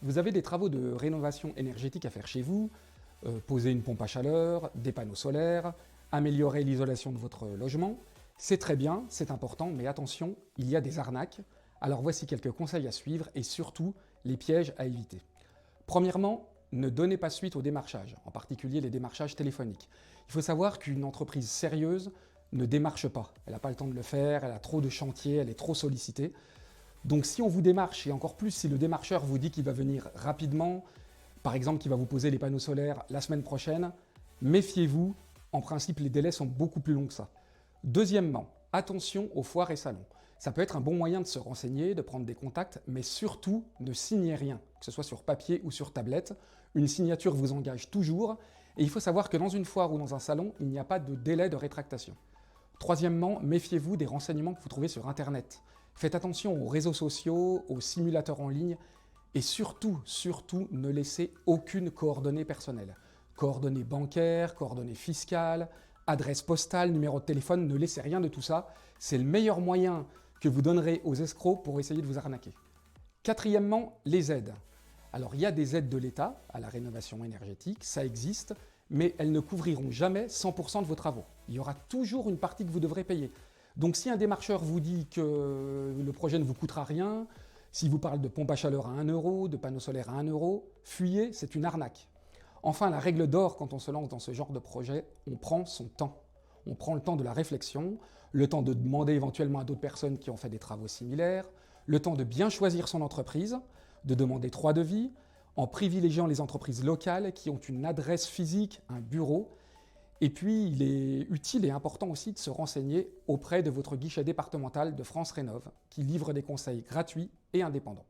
Vous avez des travaux de rénovation énergétique à faire chez vous, poser une pompe à chaleur, des panneaux solaires, améliorer l'isolation de votre logement. C'est très bien, c'est important, mais attention, il y a des arnaques. Alors voici quelques conseils à suivre et surtout les pièges à éviter. Premièrement, ne donnez pas suite au démarchage, en particulier les démarchages téléphoniques. Il faut savoir qu'une entreprise sérieuse ne démarche pas. Elle n'a pas le temps de le faire, elle a trop de chantiers, elle est trop sollicitée. Donc si on vous démarche, et encore plus si le démarcheur vous dit qu'il va venir rapidement, par exemple qu'il va vous poser les panneaux solaires la semaine prochaine, méfiez-vous, en principe les délais sont beaucoup plus longs que ça. Deuxièmement, attention aux foires et salons. Ça peut être un bon moyen de se renseigner, de prendre des contacts, mais surtout ne signez rien, que ce soit sur papier ou sur tablette. Une signature vous engage toujours, et il faut savoir que dans une foire ou dans un salon, il n'y a pas de délai de rétractation. Troisièmement, méfiez-vous des renseignements que vous trouvez sur Internet. Faites attention aux réseaux sociaux, aux simulateurs en ligne, et surtout, ne laissez aucune coordonnée personnelle. Coordonnées bancaires, coordonnées fiscales, adresse postale, numéro de téléphone, ne laissez rien de tout ça. C'est le meilleur moyen que vous donnerez aux escrocs pour essayer de vous arnaquer. Quatrièmement, les aides. Alors il y a des aides de l'État à la rénovation énergétique, ça existe, mais elles ne couvriront jamais 100% de vos travaux. Il y aura toujours une partie que vous devrez payer. Donc si un démarcheur vous dit que le projet ne vous coûtera rien, s'il vous parle de pompe à chaleur à 1 euro, de panneaux solaires à 1 euro, fuyez, c'est une arnaque. Enfin, la règle d'or quand on se lance dans ce genre de projet, on prend son temps. On prend le temps de la réflexion, le temps de demander éventuellement à d'autres personnes qui ont fait des travaux similaires, le temps de bien choisir son entreprise, de demander 3 devis, en privilégiant les entreprises locales qui ont une adresse physique, un bureau. Et puis, il est utile et important aussi de se renseigner auprès de votre guichet départemental de France Rénov, qui livre des conseils gratuits et indépendants.